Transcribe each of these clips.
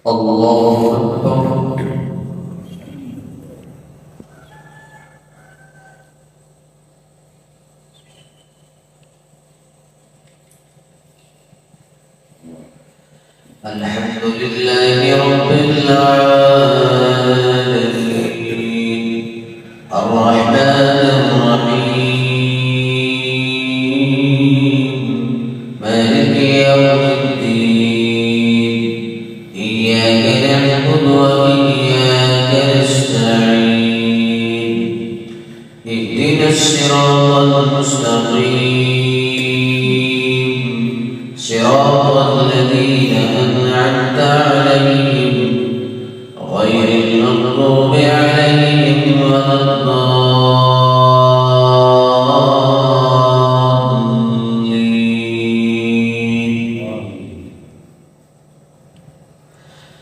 الله أكبر. الحمد لله رب العالمين الرحمن الرحيم مالك يوم الدين إياك نعبد وإياك نستعين اهدنا الصراط المستقيم صراط الذين أنعمت عليهم غير المغضوب عليهم ولا الضالين.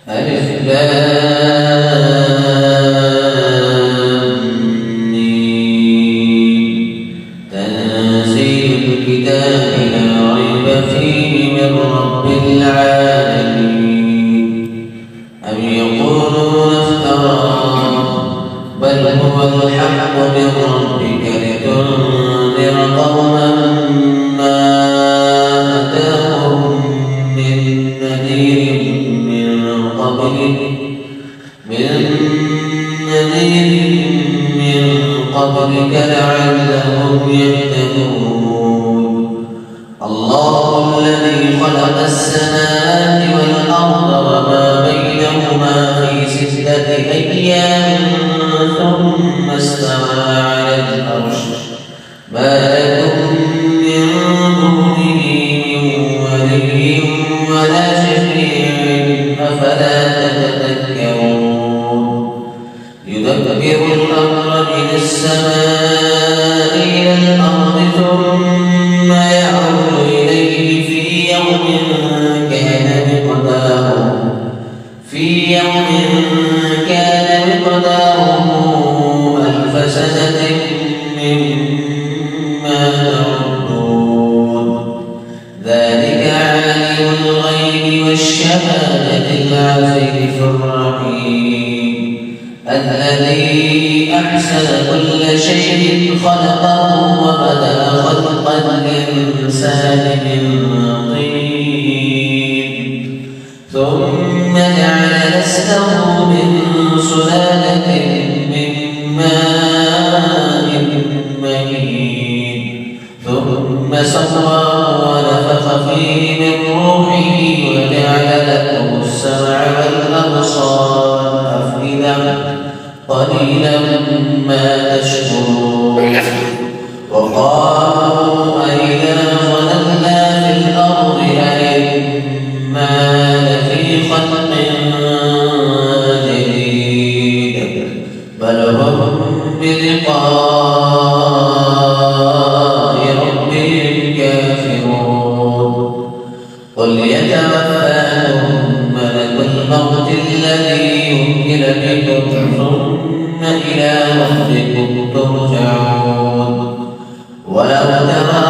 ألف لام ميم تنزيل الكتاب لا ريب فيه من رب العالمين. أم يقولون افتراه بل هو الحق من ربك لتنذر قوما ما أتاهم من نذير من قبلك لعلهم يهتدون. الله الذي خلق السماوات والأرض وما بينهما في 6 أيام ثم استوى على العرش ما لكم من دونه من ولي ولا شفيع أفلا تتذكرون. يدبر الأمر من السماء إلى الأرض ثم يعود إليه في يوم كان مقداره 1000 سنة مما تعدون. ذلك عالم الغيب والشهادة العزيز الرحيم الذي أحسن كل شيء خلقه وبدأ خلق الإنسان من طين ثم جعل نسله من سلالة من ماء مهين ثم سواه ونفخ فيه من روحه وجعل لكم السمع والأبصار أفئدة قليلا ما تشكرون. وقالوا أئذا ضللنا في الأرض أئنا لفي خلق جديد بل هم بلقاء ربهم كافرون. قل يتوفاكم ملك الموت الذي يوكل بكم ثم إلى ربكم ترجعون. ولو ترى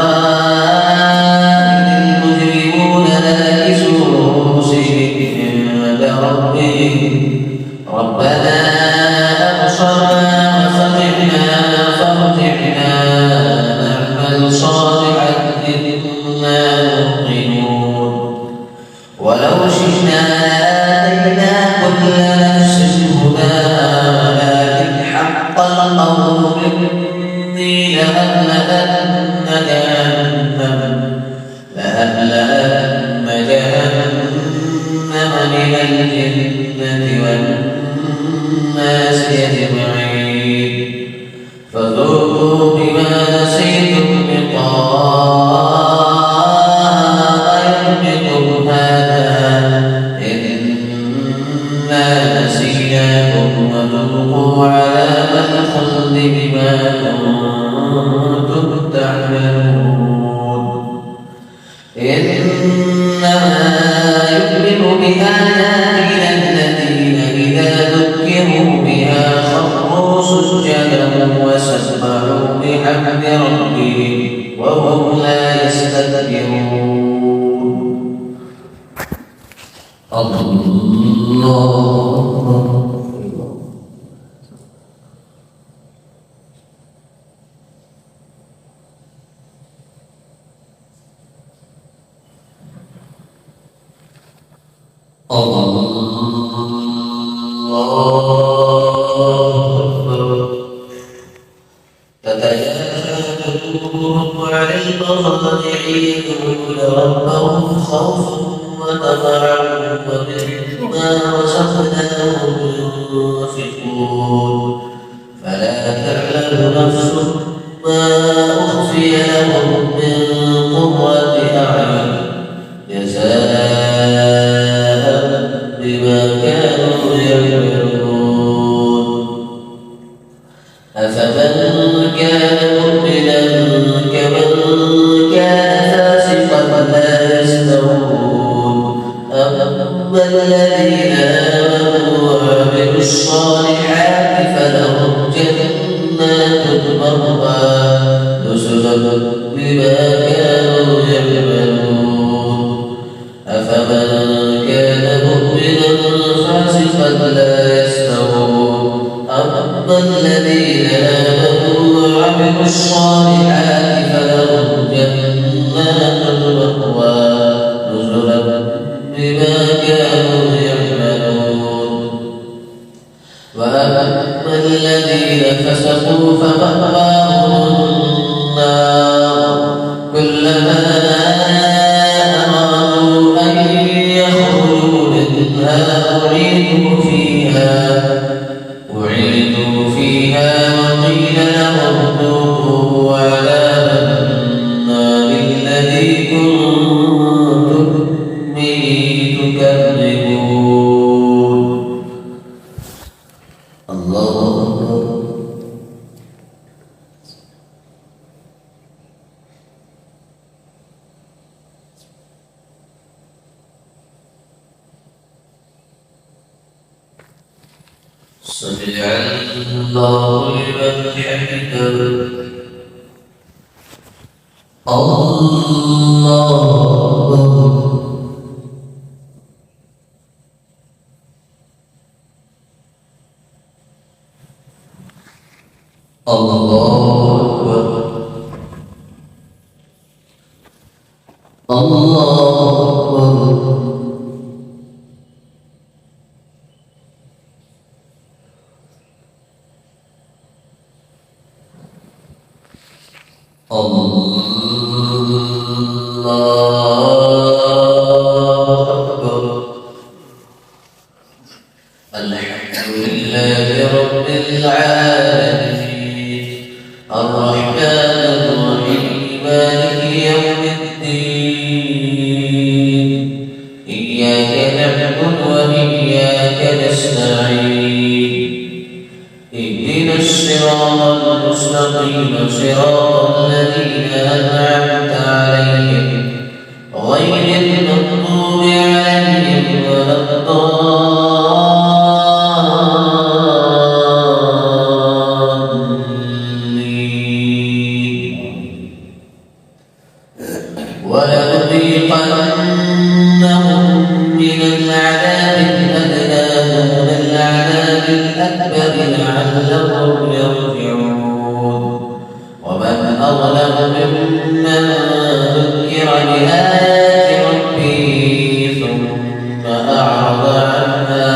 إذ المجرمون ناكسوا رؤوسهم عند ربهم ربنا أبصرنا وسمعنا فارجعنا نعمل صالحا إنا موقنون. ولو شئنا لآتينا كل نفس هداها ولكن حق القول مني لأملأن جهنم من الجنة والناس أجمعين. فذوقوا بما نسيتم لقاء يومكم هذا إنا نسيناكم وذوقوا عذاب الخلد بما كنتم تعملون. إنما يؤمن بآياتنا الذين إذا ذكروا بها خروا سجدا وسبحوا بحمد ربهم وهم لا يستكبرون. الله عن المضاجع يدعون ربهم خوفا وطمعا ومما رزقناهم ينفقون فلا تعلم نفس ما أخفي لهم من قرة أعين جزاء بما كانوا يعملون أفمن كان مؤمنا كمن كان فاسقا لا يستوون أما الذين آمنوا وعملوا الصالحات فلهم جنات المأوى نزلا بما كانوا يعملون أفمن كان مؤمنا فاسقا لا يستوون أما الذين آمنوا وعملوا الصالحات فلهم جنات المأوى نزلا بما كانوا يعملون وأما الذين فسقوا فمأواهم النار كلما أرادوا أن يخرجوا منها أعيدوا فيها وقيل لهم ذوقوا عذاب النار الذي كنتم به تكذبون. الله أكبر. سمع الله لمن حمده. الله أكبر. الله أكبر. الحمد لله رب العالمين الرحمن الرحيم مالك يوم الدين إياك نعبد وإياك نستعين اهدنا الصراط المستقيم صراط الذين أنعمت عليهم غير المغضوب عليهم ولا الضالين ولنذيقنهم من العذاب الأدنى دون العذاب الأكبر لعلهم يرجعون ومن أظلم ممن ذكر بآيات ربه ثم أعرض عنها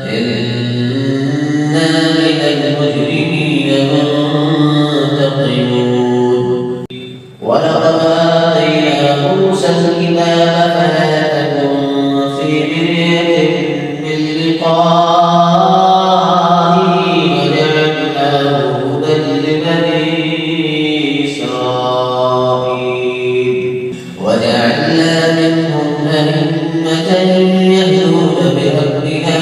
إنا من المجرمين منتقمون. ولقد آتينا موسى الكتاب فلا تكن في مرية من لقائه وجعلناه هدى لبني إسرائيل وجعلنا منهم أئمة يهدون بأمرنا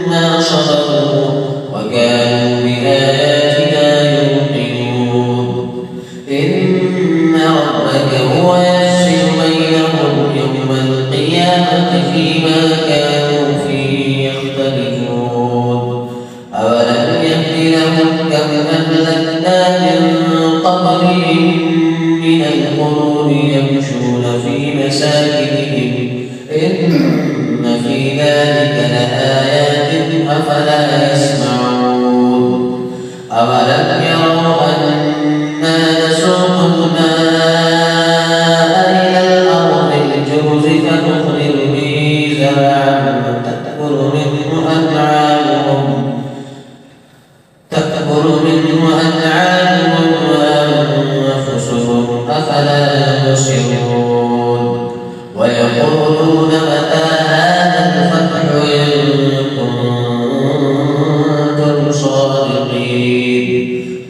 لما صبروا وكانوا بآياتنا يوقنون. إن ربك هو يفصل بينهم يوم القيامة فيما كانوا فيه يختلفون. أولم يهد لهم كم أهلكنا من قبلهم من القرون يمشون في مساكنهم إن في ذلك لآيات أفلا يسمعون أولم يروا أنا نسوق الماء إلى الأرض الجرز فنخرج به زرعا تأكل منه أنعامهم وأنفسهم أفلا يبصرون ويقولون متى هذا الفتح إن كنتم صادقين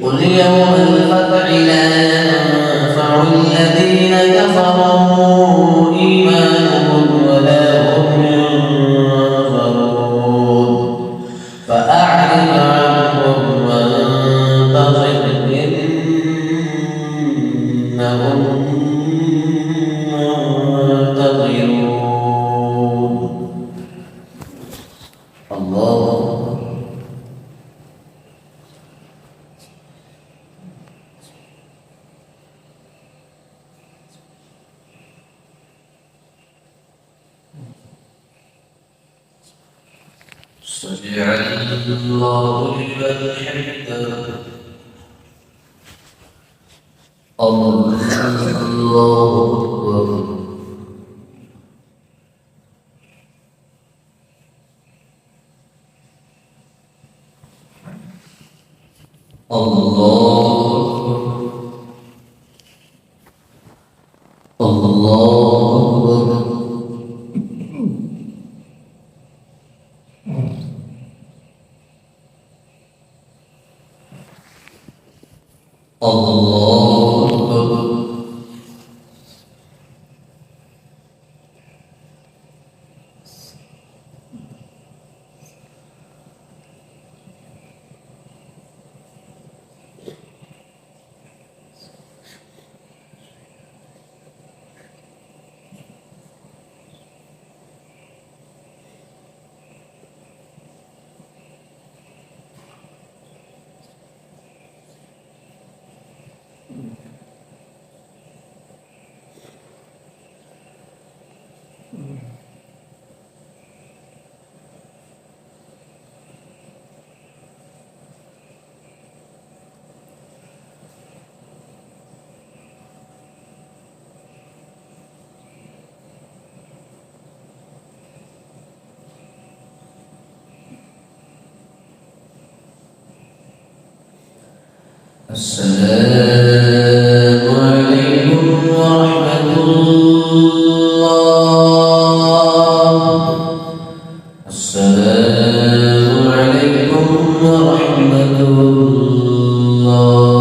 قل يوم الفتح لا ينفع الذين كفروا إيمانهم ولا هم ينظرون فأعرض عنهم وانتظر إنهم منتظرون. الله سمع الله لمن حمده. الله أكبر. السلام عليكم ورحمة الله. السلام عليكم ورحمة الله.